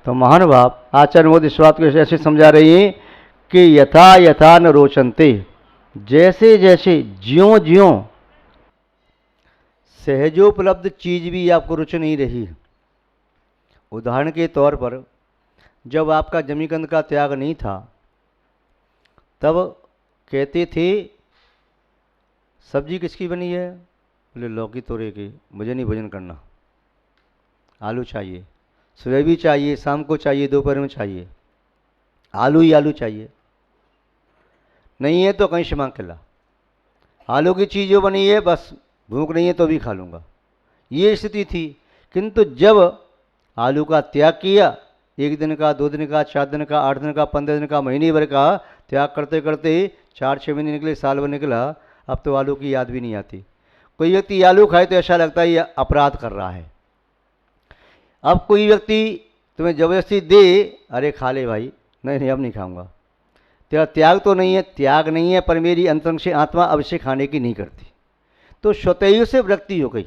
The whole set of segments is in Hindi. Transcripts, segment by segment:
तो महानुभाव आचार्य मोदी इस बात को ऐसे समझा रही हैं कि यथा यथा न रोचनते, जैसे जैसे ज्यों ज्यों सहजोपलब्ध चीज भी आपको रुच नहीं रही। उदाहरण के तौर पर जब आपका जमीकंद का त्याग नहीं था तब कहते थे सब्जी किसकी बनी है, बोले लौकी तोरे की, मुझे नहीं भोजन करना, आलू चाहिए, सुबह भी चाहिए, शाम को चाहिए, दोपहर में चाहिए, आलू ही आलू चाहिए, नहीं है तो कहीं से मांग के ला, आलू की चीज़ जो बनी है बस, भूख नहीं है तो भी खा लूँगा, ये स्थिति थी। किंतु जब आलू का त्याग किया, 1 दिन का, 2 दिन का, 4 दिन का, 8 दिन का, 15 दिन का, महीने भर का त्याग करते करते 4-6 महीने निकले, साल भर निकला, अब तो आलू की याद भी नहीं आती। कोई व्यक्ति आलू खाए तो ऐसा लगता है ये अपराध कर रहा है। अब कोई व्यक्ति तुम्हें ज़बरदस्ती दे, अरे खा ले भाई, नहीं नहीं अब नहीं खाऊंगा, तेरा त्याग तो नहीं है, त्याग नहीं है पर मेरी अंतरंग से आत्मा अब से खाने की नहीं करती, तो स्वतः से वृत्ति हो गई।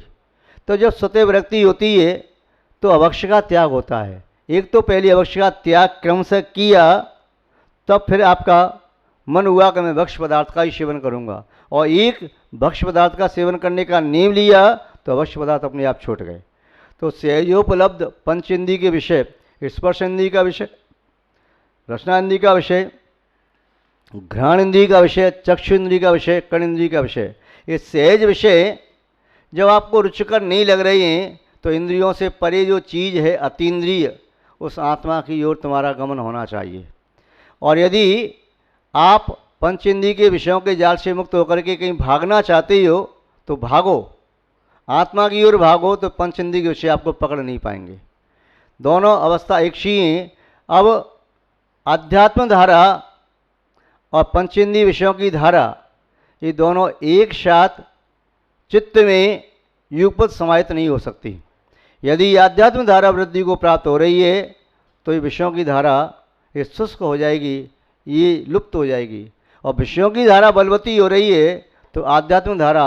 तो जब स्वतः वृत्ति होती है तो अवश्य का त्याग होता है। एक तो पहले अवश्य का त्याग क्रम से किया, तब फिर आपका मन हुआ कि मैं भक्ष्य पदार्थ का ही सेवन करूंगा, और एक भक्ष्य पदार्थ का सेवन करने का नियम लिया तो अवश्य पदार्थ अपने आप छूट गए। तो सहजोपलब्ध पंचेंद्रिय के विषय, स्पर्श इंद्रिय का विषय, रसना इंद्रिय का विषय, घ्राण इंद्रिय का विषय, चक्षु इंद्रिय का विषय, कर्ण इंद्रिय का विषय, ये सहज विषय जब आपको रुचिकर नहीं लग रहे हैं तो इंद्रियों से परे जो चीज़ है अतीन्द्रिय, उस आत्मा की ओर तुम्हारा गमन होना चाहिए। और यदि आप पंचेंद्रिय के विषयों के जाल से मुक्त होकर के कहीं भागना चाहते हो तो भागो, आत्मा की ओर भागो, तो पंचेंद्रिय के विषय आपको पकड़ नहीं पाएंगे। दोनों अवस्था एक सी हैं। अब आध्यात्म धारा और पंचेंद्रिय विषयों की धारा, ये दोनों एक साथ चित्त में युगपत समाहित नहीं हो सकती। यदि आध्यात्म धारा वृद्धि को प्राप्त हो रही है तो ये विषयों की धारा ये शुष्क हो जाएगी, ये लुप्त हो जाएगी, और विषयों की धारा बलवती हो रही है तो आध्यात्म धारा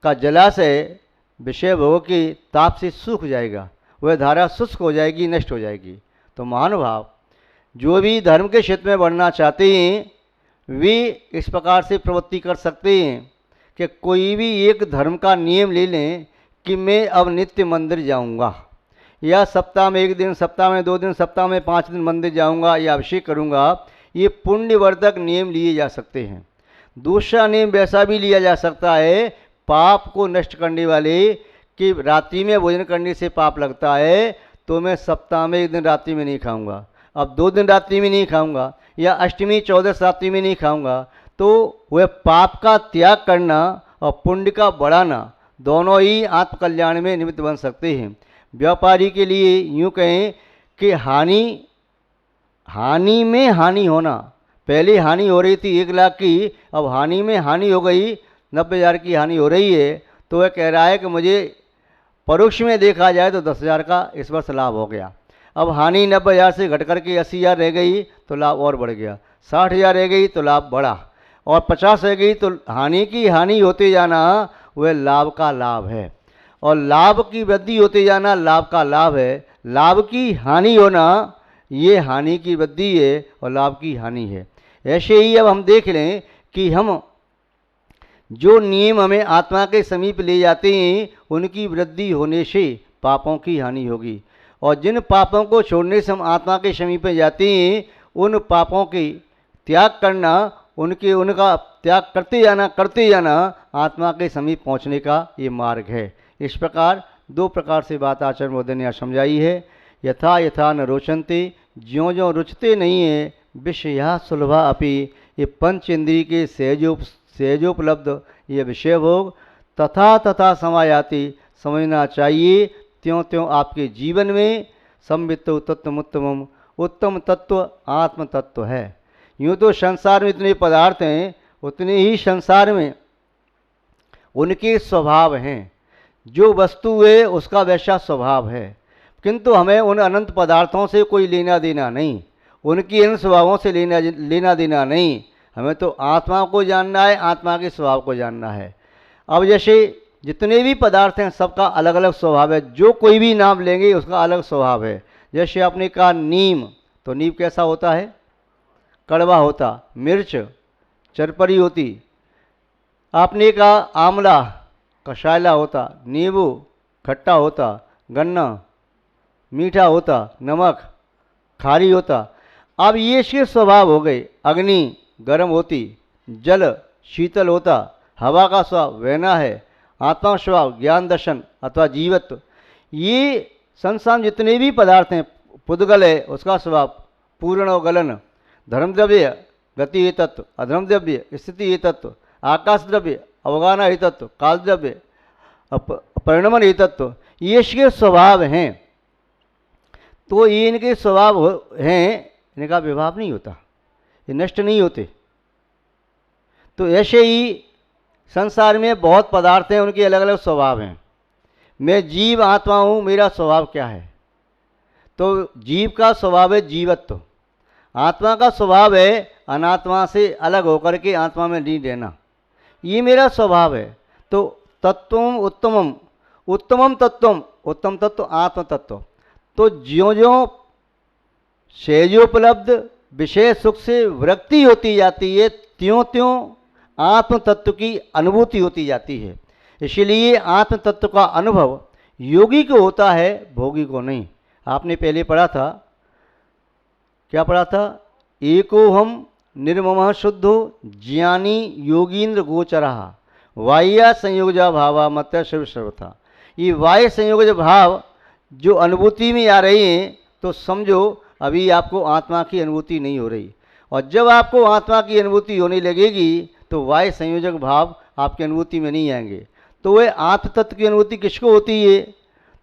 का जलाशय विषय भोग की ताप से सूख जाएगा, वह धारा शुष्क हो जाएगी, नष्ट हो जाएगी। तो महानुभाव जो भी धर्म के क्षेत्र में बढ़ना चाहते हैं वे इस प्रकार से प्रवृत्ति कर सकते हैं कि कोई भी एक धर्म का नियम ले लें कि मैं अब नित्य मंदिर जाऊंगा, या सप्ताह में 1 दिन, सप्ताह में 2 दिन, सप्ताह में 5 दिन मंदिर जाऊंगा या अभिषेक करूंगा। ये पुण्यवर्धक नियम लिए जा सकते हैं। दूसरा नियम वैसा भी लिया जा सकता है पाप को नष्ट करने वाले, कि रात्रि में भोजन करने से पाप लगता है तो मैं सप्ताह में 1 दिन रात्रि में नहीं खाऊंगा, अब 2 दिन रात्रि में नहीं खाऊंगा, या अष्टमी 14 रात्रि में नहीं खाऊंगा। तो वह पाप का त्याग करना और पुण्य का बढ़ाना दोनों ही आत्मकल्याण में निमित्त बन सकते हैं। व्यापारी के लिए यूँ कहें कि हानि में हानि होना, पहले हानि हो रही थी 1 लाख की, अब हानि में हानि हो गई, 90,000 की हानि हो रही है, तो वह कह रहा है कि मुझे परोक्ष में देखा जाए तो 10,000 का इस वर्ष लाभ हो गया। अब हानि 90,000 से घट करके 80,000 रह गई तो लाभ और बढ़ गया, 60,000 रह गई तो लाभ बढ़ा, और 50 रह गई तो हानि की हानि होते जाना वह लाभ का लाभ है, और लाभ की वृद्धि होते जाना लाभ का लाभ है। लाभ की हानि होना ये हानि की वृद्धि है और लाभ की हानि है। ऐसे ही अब हम देख लें कि हम जो नियम हमें आत्मा के समीप ले जाते हैं उनकी वृद्धि होने से पापों की हानि होगी, और जिन पापों को छोड़ने से हम आत्मा के समीप जाते हैं उन पापों की त्याग करना, उनका त्याग करते जाना आत्मा के समीप पहुंचने का ये मार्ग है। इस प्रकार 2 प्रकार से बात आचार्य महोदय ने समझाई है। यथा यथा न रोचन्ते, ज्यों ज्यों रुचते नहीं है, विषया सुलभा अपि, ये पंच इंद्रिय के सहजोपलब्ध ये विषय भोग तथा तथा समायाति, समझना चाहिए त्यों त्यों आपके जीवन में संवित्त तत्वमुत्तमम, उत्तम तत्व आत्म तत्व है। यूँ तो संसार में इतने पदार्थ हैं, उतने ही संसार में उनके स्वभाव हैं, जो वस्तु है उसका वैसा स्वभाव है, किंतु हमें उन अनंत पदार्थों से कोई लेना देना नहीं, उनकी इन स्वभावों से लेना देना नहीं। हमें तो आत्मा को जानना है, आत्मा के स्वभाव को जानना है। अब जैसे जितने भी पदार्थ हैं सबका अलग अलग स्वभाव है, जो कोई भी नाम लेंगे उसका अलग स्वभाव है। जैसे आपने कहा नीम, तो नीम कैसा होता है? कड़वा होता। मिर्च चरपरी होती। आपने कहा आंवला कषायला होता, नींबू खट्टा होता, गन्ना मीठा होता, नमक खारी होता। अब ये इसके स्वभाव हो गए। अग्नि गर्म होती, जल शीतल होता, हवा का स्वभाव वहना है, आत्मा का स्वभाव ज्ञान दर्शन अथवा जीवत्व। ये संसार में जितने भी पदार्थ हैं, पुद्गल है उसका स्वभाव पूर्ण और गलन, धर्म द्रव्य गति ये तत्व, अधर्म द्रव्य स्थिति ये तत्व, आकाश द्रव्य अवगाना ये तत्व, काल द्रव्य परिणमन ये तत्व, ये इसके स्वभाव हैं। तो ये इनके स्वभाव हैं, इनका विभाव नहीं होता, ये नष्ट नहीं होते। तो ऐसे ही संसार में बहुत पदार्थ हैं, उनके अलग अलग स्वभाव हैं। मैं जीव आत्मा हूँ, मेरा स्वभाव क्या है? तो जीव का स्वभाव है जीवत्व, आत्मा का स्वभाव है अनात्मा से अलग होकर के आत्मा में लीन रहना, ये मेरा स्वभाव है। तो तत्वम उत्तमम, उत्तमम तत्वम, उत्तम तत्व आत्म तत्व। तो ज्यों ज्यों सहजोपलब्ध विषय सुख से वृत्ति होती जाती है, त्यों त्यों आत्म तत्व की अनुभूति होती जाती है। इसलिए आत्म तत्व का अनुभव योगी को होता है, भोगी को नहीं। आपने पहले पढ़ा था, क्या पढ़ा था? एको हम निर्ममः शुद्धो ज्ञानी योगींद्र गोचरः वाह्य संयोगजा भावा मत सर्वथा। ये वाह्य संयोगज भाव जो अनुभूति में आ रही हैं, तो समझो अभी आपको आत्मा की अनुभूति नहीं हो रही। और जब आपको आत्मा की अनुभूति होने लगेगी तो वाह्य संयोजक भाव आपकी अनुभूति में नहीं आएंगे। तो वह आत्म तत्व की अनुभूति किसको होती है?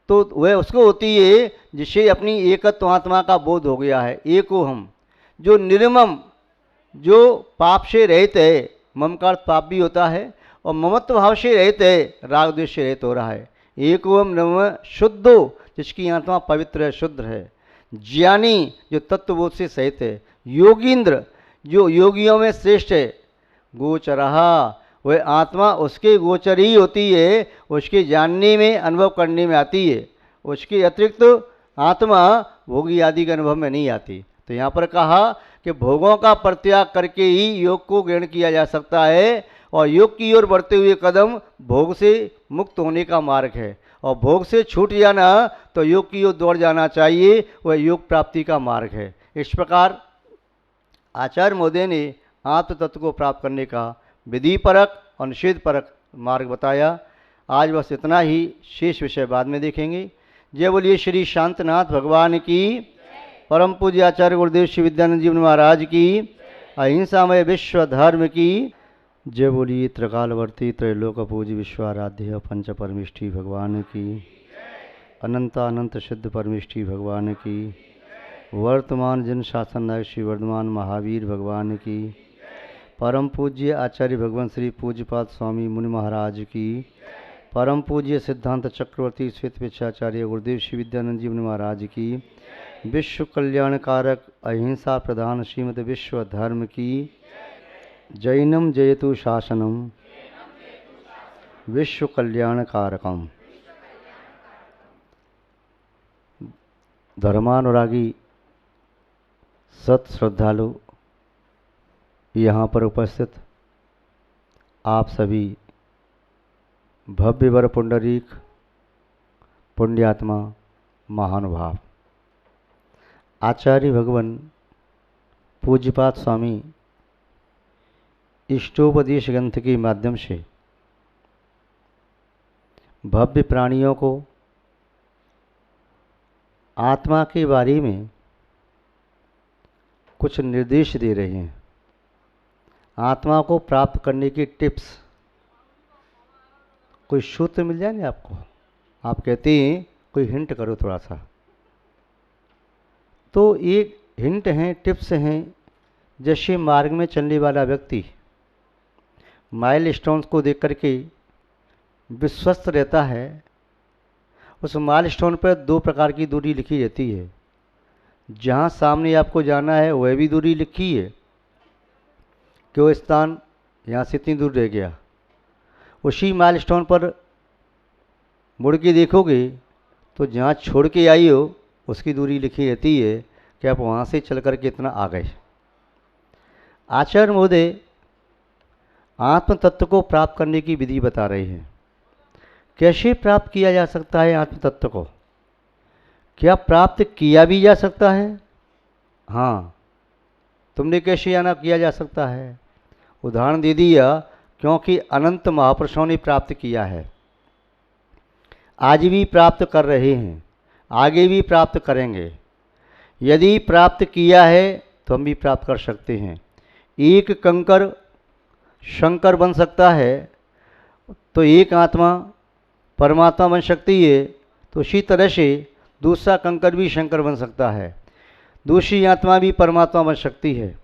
तो वह उसको होती है जिसे अपनी एकत्व आत्मा का बोध हो गया है। एको हम, जो निर्मम, जो पाप से रहित है, मम का अर्थ पाप भी होता है, और ममत्व भाव से रहित है, राग द्वेष से रहित हो रहा है। एको हम नम शुद्धो, जिसकी आत्मा पवित्र है, शुद्ध है। ज्ञानी, जो तत्वबोध से सहित है। योगींद्र, जो योगियों में श्रेष्ठ है। गोचरहा, वह आत्मा उसके गोचर ही होती है, उसके जानने में अनुभव करने में आती है, उसके अतिरिक्त आत्मा भोगी आदि के अनुभव में नहीं आती। तो यहाँ पर कहा कि भोगों का परित्याग करके ही योग को ग्रहण किया जा सकता है, और योग की ओर बढ़ते हुए कदम भोग से मुक्त होने का मार्ग है। और भोग से छूट जाना तो योग की ओर दौड़ जाना चाहिए, वह योग प्राप्ति का मार्ग है। इस प्रकार आचार्य महोदय ने आत्म तत्व को प्राप्त करने का विधि परक और निषेध परक मार्ग बताया। आज बस इतना ही, शेष विषय बाद में देखेंगे। जय बोलिए श्री शांतनाथ भगवान की, परम पूज्य आचार्य गुरुदेव श्री विद्यानंद जी महाराज की, अहिंसामय विश्व धर्म की। जय बोलिए त्रिकालवर्ती त्रैलोक पूज्य विश्वाराध्य पंच परमिष्ठी भगवान की, अनंत अनंत सिद्ध परमिष्ठी भगवान की, वर्तमान जन शासन नायक श्री वर्धमान महावीर भगवान की, परम पूज्य आचार्य भगवान श्री पूज्यपाद स्वामी मुनि महाराज की, परम पूज्य सिद्धांत चक्रवर्ती श्वेत विचाचार्य गुरुदेव श्री विद्यानंद जी मुनि महाराज की, विश्व कल्याणकारक अहिंसा प्रधान श्रीमद विश्व धर्म की। जैनम जयतु शासनम विश्व कल्याणकारकम। धर्मानुरागी सत श्रद्धालु यहाँ पर उपस्थित आप सभी भव्य वर पुंडरीक पुण्यात्मा महानुभाव, आचार्य भगवान पूज्यपाद स्वामी इष्टोपदेश ग्रंथ के माध्यम से भव्य प्राणियों को आत्मा के बारे में कुछ निर्देश दे रहे हैं। आत्मा को प्राप्त करने की टिप्स, कोई सूत्र मिल जाए ना आपको, आप कहते हैं कोई हिंट करो थोड़ा सा, तो एक हिंट हैं, टिप्स हैं। जैसे मार्ग में चलने वाला व्यक्ति माइल स्टोन्स को देख करके विश्वस्त रहता है, उस माइल स्टोन पर दो प्रकार की दूरी लिखी रहती है। जहाँ सामने आपको जाना है वह भी दूरी लिखी है कि वो स्थान यहाँ से इतनी दूर रह गया। उसी माइल स्टोन पर मुड़ के देखोगे तो जहाँ छोड़ के आई हो उसकी दूरी लिखी रहती है कि आप वहाँ से चल कर के इतना आ गए। आचार्य महोदय आत्म तत्व को प्राप्त करने की विधि बता रहे हैं। कैसे प्राप्त किया जा सकता है आत्म तत्व को? क्या प्राप्त किया भी जा सकता है? हाँ, तुमने कैसे जाना किया जा सकता है? उदाहरण दे दिया, क्योंकि अनंत महापुरुषों ने प्राप्त किया है, आज भी प्राप्त कर रहे हैं, आगे भी प्राप्त करेंगे। यदि प्राप्त किया है तो हम भी प्राप्त कर सकते हैं। एक कंकर शंकर बन सकता है तो एक आत्मा परमात्मा बन सकती है, तो उसी तरह से दूसरा कंकर भी शंकर बन सकता है, दूसरी आत्मा भी परमात्मा बन सकती है।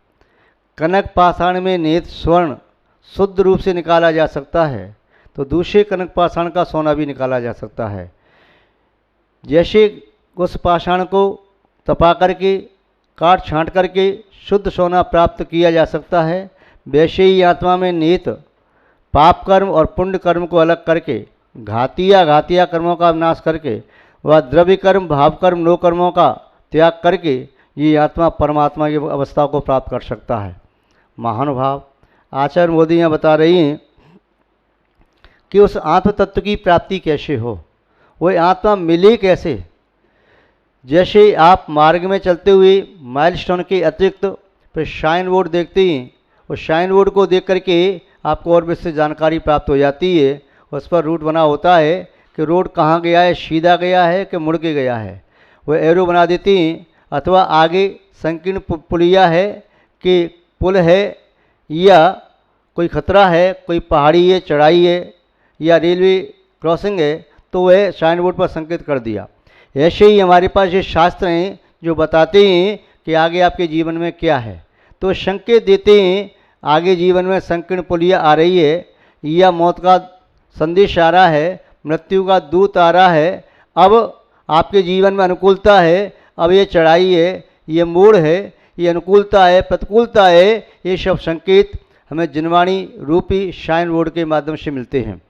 कनक पाषाण में निहित स्वर्ण शुद्ध रूप से निकाला जा सकता है, तो दूसरे कनक पाषाण का सोना भी निकाला जा सकता है। जैसे उस पाषाण को तपा करके काट छांट करके शुद्ध सोना प्राप्त किया जा सकता है, वैसे ही आत्मा में निहित पाप कर्म और पुण्य कर्म को अलग करके घातिया कर्मों का नाश करके वह द्रव्य कर्म भाव कर्म नो कर्मों का त्याग करके ये आत्मा परमात्मा की अवस्था को प्राप्त कर सकता है। महानुभाव आचार्य मोदी यहाँ बता रही हैं कि उस आत्म तत्व की प्राप्ति कैसे हो, वह आत्मा मिले कैसे। जैसे आप मार्ग में चलते हुए माइलस्टोन के अतिरिक्त फिर शाइन बोर्ड देखते हैं, उस शाइन बोर्ड को देख करके आपको और विस्तृत जानकारी प्राप्त हो जाती है। उस पर रूट बना होता है कि रोड कहाँ गया है, सीधा गया है कि मुड़ के गया है, वह एरो बना देती हैं। अथवा आगे संकीर्ण पुलिया है कि पुल है या कोई खतरा है, कोई पहाड़ी है, चढ़ाई है या रेलवे क्रॉसिंग है, तो वह साइन बोर्ड पर संकेत कर दिया। ऐसे ही हमारे पास ये शास्त्र हैं जो बताते हैं कि आगे आपके जीवन में क्या है, तो संकेत देते हैं आगे जीवन में संकीर्ण पुलिया आ रही है या मौत का संदेश आ रहा है, मृत्यु का दूत आ रहा है, अब आपके जीवन में अनुकूलता है, अब ये चढ़ाई है, ये मोड़ है, ये अनुकूलता है, प्रतिकूलता है, ये सब संकेत हमें जिनवाणी रूपी शाइन बोर्ड के माध्यम से मिलते हैं।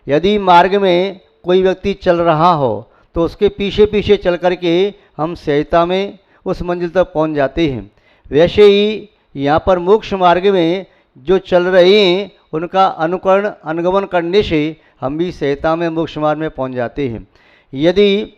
यदि मार्ग में कोई व्यक्ति चल रहा हो तो उसके पीछे पीछे चल करके हम सहजता में उस मंजिल तक पहुंच जाते हैं। वैसे ही यहाँ पर मोक्ष मार्ग में जो चल रहे हैं उनका अनुकरण अनुगमन करने से हम भी सहजता में मोक्ष मार्ग में पहुंच जाते हैं। यदि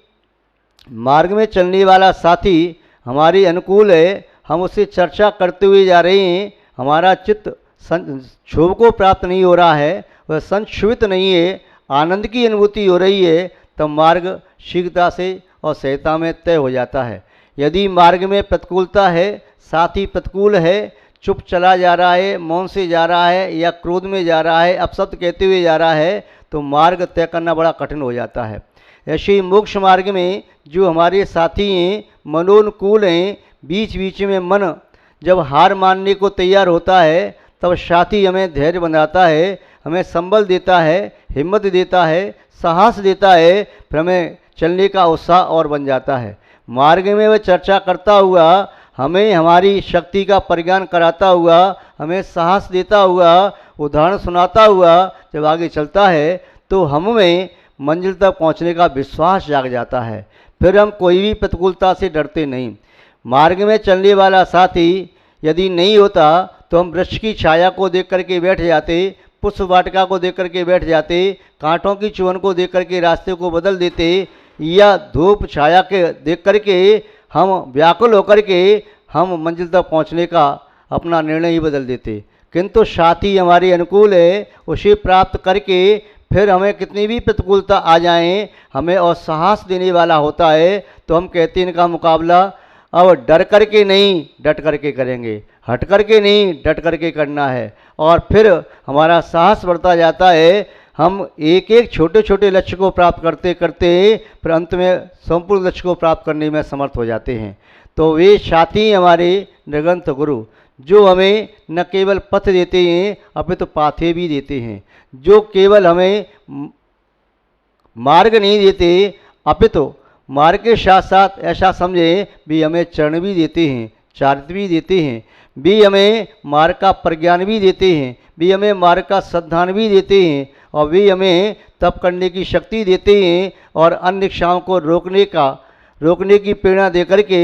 मार्ग में चलने वाला साथी हमारे अनुकूल है, हम उससे चर्चा करते हुए जा रहे हैं, हमारा चित्त क्षोभ को प्राप्त नहीं हो रहा है, वह संक्षुभित नहीं है, आनंद की अनुभूति हो रही है, तब मार्ग शीघ्रता से और सहजता में तय हो जाता है। यदि मार्ग में प्रतिकूलता है, साथी प्रतिकूल है, चुप चला जा रहा है, मौन से जा रहा है या क्रोध में जा रहा है, अपशब्द कहते हुए जा रहा है, तो मार्ग तय करना बड़ा कठिन हो जाता है। ऐसे ही मोक्ष मार्ग में जो हमारे साथी हैं मनोनुकूल हैं, बीच बीच में मन जब हार मानने को तैयार होता है तब साथी हमें धैर्य बनाता है, हमें संबल देता है, हिम्मत देता है, साहस देता है, फिर हमें चलने का उत्साह और बन जाता है। मार्ग में वह चर्चा करता हुआ, हमें हमारी शक्ति का परिज्ञान कराता हुआ, हमें साहस देता हुआ, उदाहरण सुनाता हुआ जब आगे चलता है तो हम में मंजिल तक पहुंचने का विश्वास जाग जाता है। फिर हम कोई भी प्रतिकूलता से डरते नहीं। मार्ग में चलने वाला साथी यदि नहीं होता तो हम वृक्ष की छाया को देख करके बैठ जाते, पुष्प वाटिका को देख करके बैठ जाते, कांटों की चुभन को देख करके रास्ते को बदल देते, या धूप छाया के देख करके हम व्याकुल होकर के हम मंजिल तक पहुंचने का अपना निर्णय ही बदल देते। किंतु साथी हमारे अनुकूल है, उसे प्राप्त करके फिर हमें कितनी भी प्रतिकूलता आ जाए, हमें और साहस देने वाला होता है, तो हम कहते हैं इनका मुकाबला अब डर करके नहीं डट करके करेंगे, हट करके नहीं डट करके करना है। और फिर हमारा साहस बढ़ता जाता है, हम एक एक छोटे छोटे लक्ष्य को प्राप्त करते करते फिर अंत में संपूर्ण लक्ष्य को प्राप्त करने में समर्थ हो जाते हैं। तो वे साथी हमारे निरंत गुरु जो हमें न केवल पथ देते हैं अपितु पाथे भी देते हैं, जो केवल हमें मार्ग नहीं देते अपितु मार्ग के साथ साथ ऐसा समझे भी हमें चरण भी देते हैं, चारित्र भी देते हैं, भी हमें मार्ग का प्रज्ञान भी देते हैं, भी हमें मार्ग का श्रद्धान भी देते हैं, और भी हमें तप करने की शक्ति देते हैं और अन्य इच्छाओं को रोकने की प्रेरणा देकर के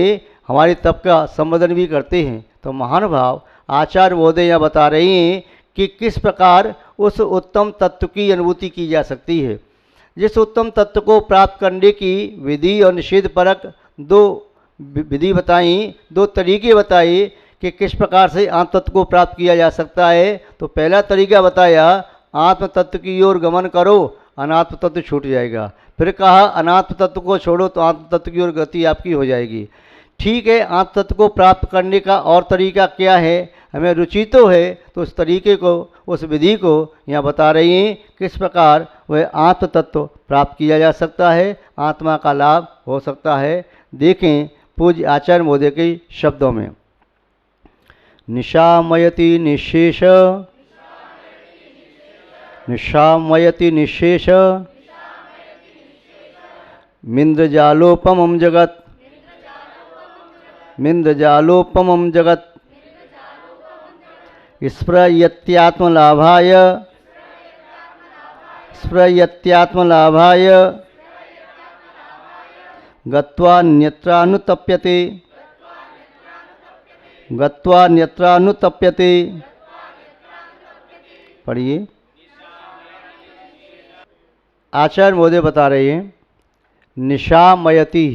हमारे तप का संवर्धन भी करते हैं। तो महानुभाव आचार्य महोदय यहाँ बता रहे हैं कि किस प्रकार उस उत्तम तत्व की अनुभूति की जा सकती है। जिस उत्तम तत्व को प्राप्त करने की विधि और निषेध परक दो विधि बताई, दो तरीके बताए कि किस प्रकार से आत्म तत्व को प्राप्त किया जा सकता है। तो पहला तरीका बताया, आत्म तत्व की ओर गमन करो, अनात्म तत्व छूट जाएगा। फिर कहा अनात्म तत्व को छोड़ो तो आत्म तत्व की ओर गति आपकी हो जाएगी। ठीक है, आत्म तत्व को प्राप्त करने का और तरीका क्या है, हमें रुचि तो है, तो उस तरीके को, उस विधि को यहाँ बता रही हैं किस प्रकार वह आत्म तत्व प्राप्त किया जा सकता है, आत्मा का लाभ हो सकता है। देखें पूज्य आचार्य महोदय के शब्दों में, निशामयति निशेष, निशामयति निशेष मिन्द्रजालोपमं जगत्, मिन्द्रजालोपमं जगत् स्प्रयत्यात्मलाभाय, स्प्रयत्यात्मलाभाय गत्वान्यत्रानुतप्यते, गत्वान्यत्रानुतप्यते। पढ़िए। आचार्य महोदय बता रहे हैं, निशामयति,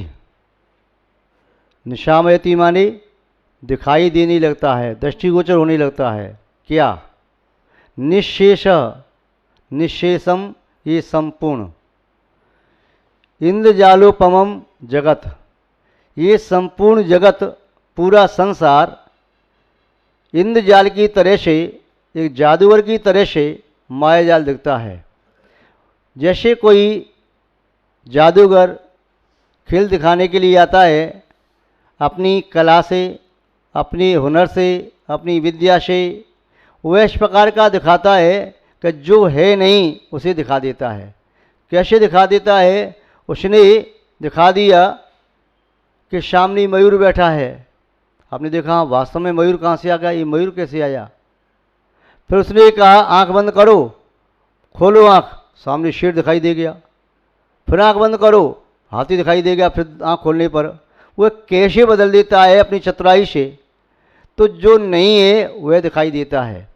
निशामयति माने दिखाई देने लगता है, दृष्टिगोचर होने लगता है। क्या? निशेष, निशेषम ये संपूर्ण, इंद्रजालोपमम जगत, ये संपूर्ण जगत, पूरा संसार इंद्रजाल की तरह से, एक जादूगर की तरह से मायाजाल दिखता है। जैसे कोई जादूगर खेल दिखाने के लिए आता है, अपनी कला से, अपनी हुनर से, अपनी विद्या से, वह इस प्रकार का दिखाता है कि जो है नहीं उसे दिखा देता है। कैसे दिखा देता है? उसने दिखा दिया कि सामने मयूर बैठा है। आपने देखा वास्तव में मयूर कहाँ से आ गया, ये मयूर कैसे आया? फिर उसने कहा आंख बंद करो, खोलो आंख, सामने शेर दिखाई दे गया। फिर आंख बंद करो, हाथी दिखाई दे गया। फिर आंख खोलने पर वह कैसे बदल देता है अपनी चतुराई से, तो जो नहीं है वह दिखाई देता है।